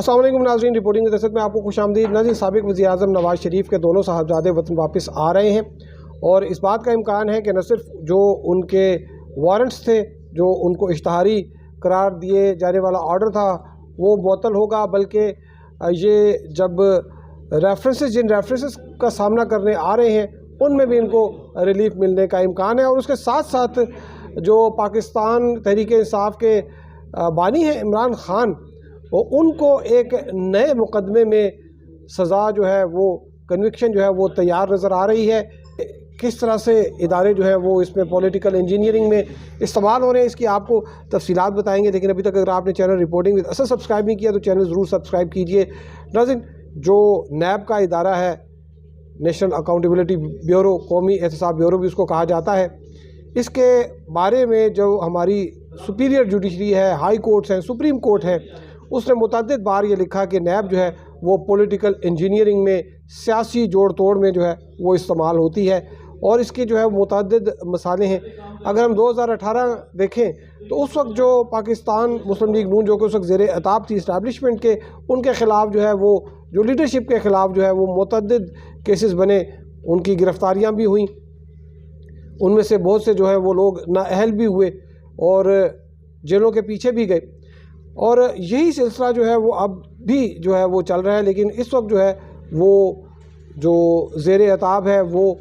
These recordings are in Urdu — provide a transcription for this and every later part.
السلام علیکم ناظرین، رپورٹنگ کی دستک میں آپ کو خوش آمدید۔ ناظرین، سابق وزیر اعظم نواز شریف کے دونوں صاحبزادے وطن واپس آ رہے ہیں اور اس بات کا امکان ہے کہ نہ صرف جو ان کے وارنٹس تھے، جو ان کو اشتہاری قرار دیے جانے والا آرڈر تھا وہ معطل ہوگا، بلکہ یہ جب جن ریفرنسز کا سامنا کرنے آ رہے ہیں ان میں بھی ان کو ریلیف ملنے کا امکان ہے۔ اور اس کے ساتھ ساتھ جو پاکستان تحریک انصاف کے بانی ہیں عمران خان، ان کو ایک نئے مقدمے میں سزا جو ہے وہ کنوکشن جو ہے وہ تیار نظر آ رہی ہے۔ کس طرح سے ادارے جو ہے وہ اس میں پولیٹیکل انجینئرنگ میں استعمال ہو رہے ہیں، اس کی آپ کو تفصیلات بتائیں گے، لیکن ابھی تک اگر آپ نے channel reporting with Asad subscribe نہیں کیا تو چینل ضرور سبسکرائب کیجئے۔ ناظرین، جو نیب کا ادارہ ہے، نیشنل اکاؤنٹیبلٹی بیورو، قومی احتساب بیورو بھی اس کو کہا جاتا ہے، اس کے بارے میں جو ہماری سپیریئر جوڈیشری ہے، ہائی کورٹس ہیں، سپریم کورٹ ہے، اس نے متعدد بار یہ لکھا کہ نیب جو ہے وہ پولیٹیکل انجینئرنگ میں، سیاسی جوڑ توڑ میں جو ہے وہ استعمال ہوتی ہے، اور اس کی جو ہے متعدد مثالیں ہیں۔ اگر ہم 2018 دیکھیں تو اس وقت جو پاکستان مسلم لیگ نون، جو کہ اس وقت زیر عتاب تھی اسٹیبلشمنٹ کے، ان کے خلاف جو ہے وہ جو لیڈرشپ کے خلاف جو ہے وہ متعدد کیسز بنے، ان کی گرفتاریاں بھی ہوئیں، ان میں سے بہت سے جو ہے وہ لوگ نااہل بھی ہوئے اور جیلوں کے پیچھے بھی گئے، اور یہی سلسلہ جو ہے وہ اب بھی جو ہے وہ چل رہا ہے۔ لیکن اس وقت جو ہے وہ جو زیر عتاب ہے وہ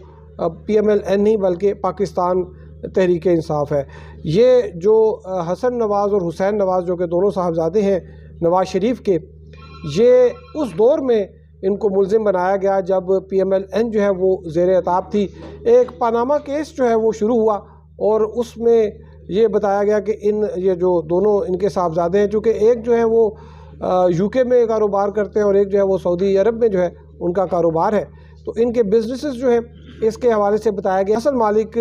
PMLN نہیں بلکہ پاکستان تحریک انصاف ہے۔ یہ جو حسن نواز اور حسین نواز، جو کہ دونوں صاحبزادے ہیں نواز شریف کے، یہ اس دور میں ان کو ملزم بنایا گیا جب PMLN جو ہے وہ زیر عتاب تھی۔ ایک پاناما کیس جو ہے وہ شروع ہوا اور اس میں یہ بتایا گیا کہ یہ جو دونوں ان کے صاحبزادے ہیں، چونکہ ایک جو ہے وہ UK میں کاروبار کرتے ہیں اور ایک جو ہے وہ سعودی عرب میں جو ہے ان کا کاروبار ہے، تو ان کے بزنسز جو ہیں اس کے حوالے سے بتایا گیا اصل مالک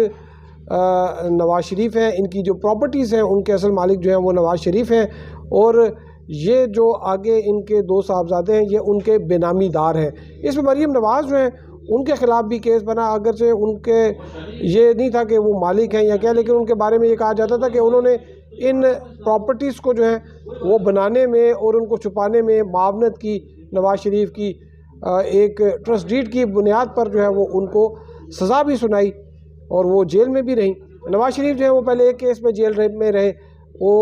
نواز شریف ہیں، ان کی جو پراپرٹیز ہیں ان کے اصل مالک جو ہیں وہ نواز شریف ہیں، اور یہ جو آگے ان کے دو صاحبزادے ہیں یہ ان کے بے نامی دار ہیں۔ اس میں مریم نواز جو ہیں ان کے خلاف بھی کیس بنا، اگرچہ ان کے یہ نہیں تھا کہ وہ مالک ہیں یا کیا، لیکن ان کے بارے میں یہ کہا جاتا تھا کہ انہوں نے ان پراپرٹیز کو جو ہے وہ بنانے میں اور ان کو چھپانے میں معاونت کی، نواز شریف کی ایک ٹرسٹ ڈیڈ کی بنیاد پر جو ہے وہ ان کو سزا بھی سنائی اور وہ جیل میں بھی رہیں۔ نواز شریف جو ہے وہ پہلے ایک کیس میں جیل میں رہے، وہ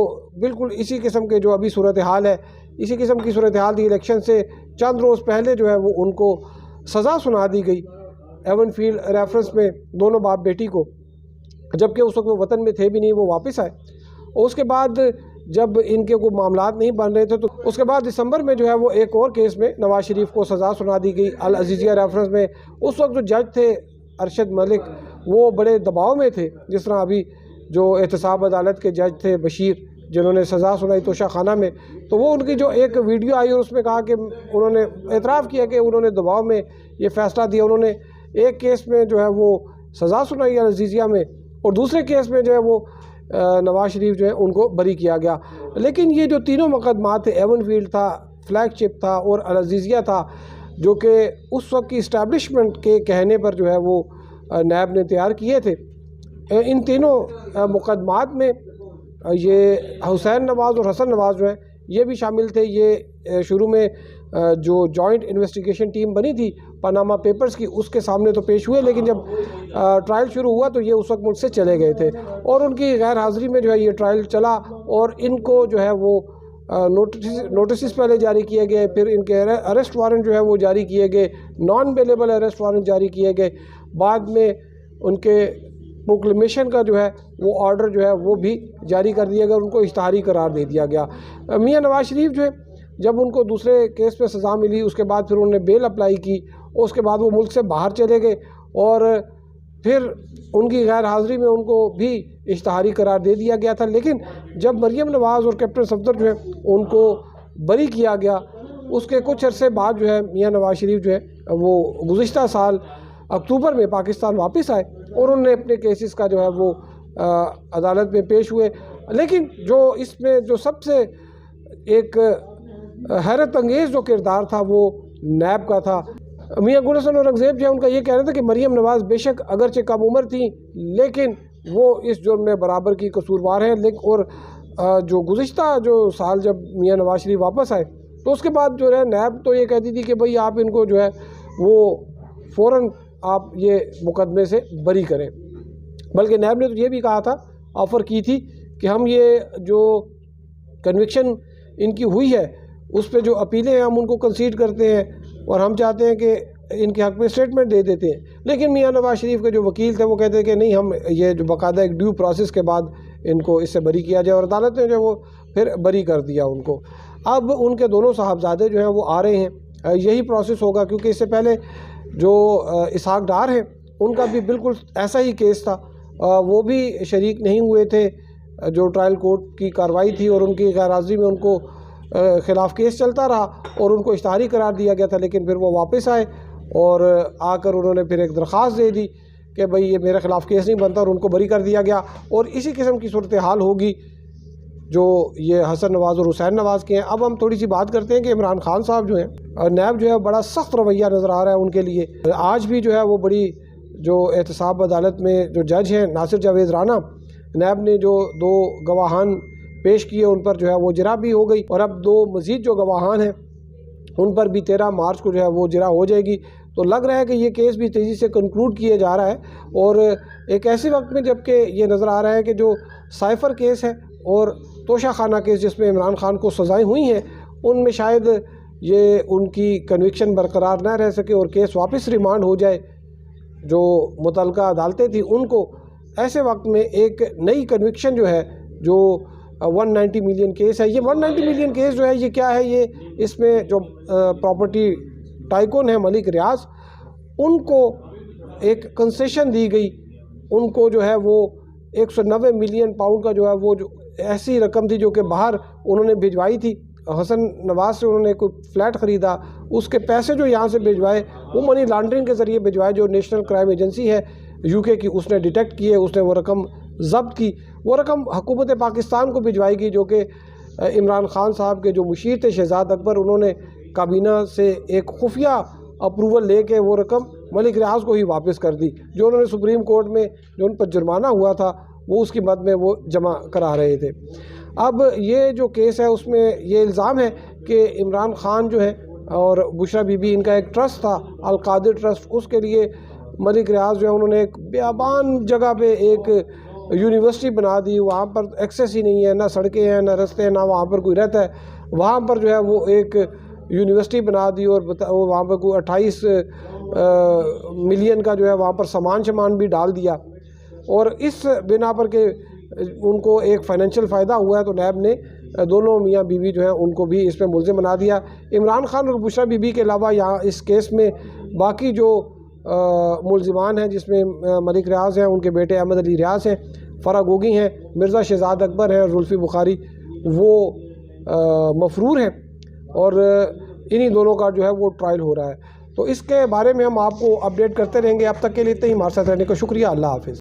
بالکل اسی قسم کے جو ابھی صورتحال ہے، اسی قسم کی صورتحال تھی۔ الیکشن سے چند روز پہلے جو ہے وہ ان کو سزا سنا دی گئی ایون فیلڈ ریفرنس میں، دونوں باپ بیٹی کو، جبکہ اس وقت وہ وطن میں تھے بھی نہیں، وہ واپس آئے۔ اور اس کے بعد جب ان کے کوئی معاملات نہیں بن رہے تھے تو اس کے بعد دسمبر میں جو ہے وہ ایک اور کیس میں نواز شریف کو سزا سنا دی گئی العزیزیہ ریفرنس میں۔ اس وقت جو جج تھے ارشد ملک، وہ بڑے دباؤ میں تھے، جس طرح ابھی جو احتساب عدالت کے جج تھے بشیر، جنہوں نے سزا سنائی توشہ خانہ میں، تو وہ ان کی جو ایک ویڈیو آئی اور اس میں کہا کہ انہوں نے اعتراف کیا کہ انہوں نے دباؤ میں یہ فیصلہ دیا، انہوں نے ایک کیس میں جو ہے وہ سزا سنائی العزیزیہ میں اور دوسرے کیس میں جو ہے وہ نواز شریف جو ہے ان کو بری کیا گیا۔ لیکن یہ جو تینوں مقدمات تھے، ایون فیلڈ تھا، فلیگ شپ تھا اور العزیزیہ تھا، جو کہ اس وقت کی اسٹیبلشمنٹ کے کہنے پر جو ہے وہ نیب نے تیار کیے تھے، ان تینوں مقدمات میں یہ حسین نواز اور حسن نواز جو ہیں یہ بھی شامل تھے۔ یہ شروع میں جو جوائنٹ انویسٹیگیشن ٹیم بنی تھی پاناما پیپرز کی، اس کے سامنے تو پیش ہوئے، لیکن جب ٹرائل شروع ہوا تو یہ اس وقت ملک سے چلے گئے تھے، اور ان کی غیر حاضری میں جو ہے یہ ٹرائل چلا، اور ان کو جو ہے وہ نوٹسز پہلے جاری کیے گئے، پھر ان کے اریسٹ وارنٹ جو ہے وہ جاری کیے گئے، نان بیلیبل اریسٹ وارنٹ جاری کیے گئے، بعد میں ان کے پروکلیمیشن کا جو ہے وہ آرڈر جو ہے وہ بھی جاری کر دیا گیا، ان کو اشتہاری قرار دے دیا گیا۔ میاں نواز شریف جو ہے جب ان کو دوسرے کیس پہ سزا ملی، اس کے بعد پھر انہوں نے بیل اپلائی کی، اور اس کے بعد وہ ملک سے باہر چلے گئے، اور پھر ان کی غیر حاضری میں ان کو بھی اشتہاری قرار دے دیا گیا تھا۔ لیکن جب مریم نواز اور کیپٹن صفدر جو ہے ان کو بری کیا گیا، اس کے کچھ عرصے بعد جو ہے میاں نواز شریف جو ہے وہ گزشتہ سال اکتوبر میں پاکستان واپس آئے اور انہوں نے اپنے کیسز کا جو ہے وہ عدالت میں پیش ہوئے۔ لیکن جو اس میں جو سب سے ایک حیرت انگیز جو کردار تھا وہ نیب کا تھا۔ میاں گل حسن اورنگزیب جو ہے ان کا یہ کہنا تھا کہ مریم نواز بے شک اگرچہ کم عمر تھیں لیکن وہ اس جرم میں برابر کی قصوروار ہیں، اور جو گزشتہ جو سال جب میاں نواز شریف واپس آئے تو اس کے بعد جو ہے نیب تو یہ کہتی تھی کہ بھئی آپ ان کو جو ہے وہ فوراً آپ یہ مقدمے سے بری کریں، بلکہ نیب نے تو یہ بھی کہا تھا، آفر کی تھی کہ ہم یہ جو کنوکشن ان کی ہوئی ہے اس پہ جو اپیلیں ہیں ہم ان کو کنسیڈ کرتے ہیں اور ہم چاہتے ہیں کہ ان کے حق میں اسٹیٹمنٹ دے دیتے ہیں، لیکن میاں نواز شریف کے جو وکیل تھے وہ کہتے ہیں کہ نہیں، ہم یہ جو باقاعدہ ایک ڈیو پروسیس کے بعد ان کو اس سے بری کیا جائے، اور عدالت نے جو وہ پھر بری کر دیا ان کو۔ اب ان کے دونوں صاحبزادے جو ہیں وہ آ رہے ہیں، یہی پروسیس ہوگا، کیونکہ اس سے پہلے جو اسحاق ڈار ہیں ان کا بھی بالکل ایسا ہی کیس تھا، وہ بھی شریک نہیں ہوئے تھے جو ٹرائل کورٹ کی کارروائی تھی، اور ان کی غیر حاضری میں ان کو خلاف کیس چلتا رہا اور ان کو اشتہاری قرار دیا گیا تھا، لیکن پھر وہ واپس آئے اور آ کر انہوں نے پھر ایک درخواست دے دی کہ بھئی یہ میرے خلاف کیس نہیں بنتا، اور ان کو بری کر دیا گیا۔ اور اسی قسم کی صورتحال ہوگی جو یہ حسن نواز اور حسین نواز کے ہیں۔ اب ہم تھوڑی سی بات کرتے ہیں کہ عمران خان صاحب جو ہیں، نیب جو ہے بڑا سخت رویہ نظر آ رہا ہے ان کے لیے۔ آج بھی جو ہے وہ بڑی جو احتساب عدالت میں جو جج ہیں ناصر جاوید رانا، نیب نے جو 2 گواہان پیش کیے ان پر جو ہے وہ جرا بھی ہو گئی، اور اب 2 مزید جو گواہان ہیں ان پر بھی 13 مارچ کو جو ہے وہ جرا ہو جائے گی۔ تو لگ رہا ہے کہ یہ کیس بھی تیزی سے کنکلوڈ کیے جا رہا ہے، اور ایک ایسے وقت میں جب کہ یہ نظر آ رہا ہے کہ جو سائفر کیس ہے اور توشہ خانہ کیس جس میں عمران خان کو سزائیں ہوئی ہیں، ان میں شاید یہ ان کی کنوکشن برقرار نہ رہ سکے اور کیس واپس ریمانڈ ہو جائے جو متعلقہ عدالتیں تھیں ان کو۔ ایسے وقت میں ایک نئی کنوکشن جو ہے جو 190 ملین کیس ہے، یہ 190 ملین کیس جو ہے یہ کیا ہے، یہ اس میں جو پراپرٹی ٹائکون ہے ملک ریاض، ان کو ایک کنسیشن دی گئی، ان کو جو ہے وہ 190 ملین پاؤنڈ کا جو ہے وہ جو ایسی رقم تھی جو کہ باہر انہوں نے بھجوائی تھی، حسن نواز سے انہوں نے کوئی فلیٹ خریدا، اس کے پیسے جو یہاں سے بھجوائے وہ منی لانڈرنگ کے ذریعے بھجوائے، جو نیشنل کرائم ایجنسی ہے UK کی اس نے ڈیٹیکٹ کیے، اس نے وہ رقم ضبط کی، وہ رقم حکومت پاکستان کو بھجوائی گئی، جو کہ عمران خان صاحب کے جو مشیر تھے شہزاد اکبر، انہوں نے کابینہ سے ایک خفیہ اپروول لے کے وہ رقم ملک ریاض کو ہی واپس کر دی، جو انہوں نے سپریم کورٹ میں جو ان پر جرمانہ ہوا تھا وہ اس کی مد میں وہ جمع کرا رہے تھے۔ اب یہ جو کیس ہے اس میں یہ الزام ہے کہ عمران خان جو ہے اور بشرا بی بی، ان کا ایک ٹرسٹ تھا القادر ٹرسٹ، اس کے لیے ملک ریاض جو ہے انہوں نے ایک بیابان جگہ پہ ایک یونیورسٹی بنا دی، وہاں پر ایکسیس ہی نہیں ہے، نہ سڑکیں ہیں نہ رستے ہیں، نہ وہاں پر کوئی رہتا ہے، وہاں پر جو ہے وہ ایک یونیورسٹی بنا دی، اور وہاں پر کوئی 28 ملین کا جو ہے وہاں پر سامان بھی ڈال دیا، اور اس بنا پر کہ ان کو ایک فائنینشیل فائدہ ہوا ہے تو نیب نے دونوں میاں بیوی جو ہیں ان کو بھی اس پہ ملزم بنا دیا۔ عمران خان اور بشرا بی بی کے علاوہ یہاں اس کیس میں باقی جو ملزمان ہیں، جس میں ملک ریاض ہیں، ان کے بیٹے احمد علی ریاض ہیں، فرح گوگی ہیں، مرزا شہزاد اکبر ہیں، زلفی بخاری، وہ مفرور ہیں، اور انہی دونوں کا جو ہے وہ ٹرائل ہو رہا ہے۔ تو اس کے بارے میں ہم آپ کو اپڈیٹ کرتے رہیں گے۔ اب تک کے لیے اتنا ہی، ہمارے ساتھ رہنے کا شکریہ۔ اللہ حافظ۔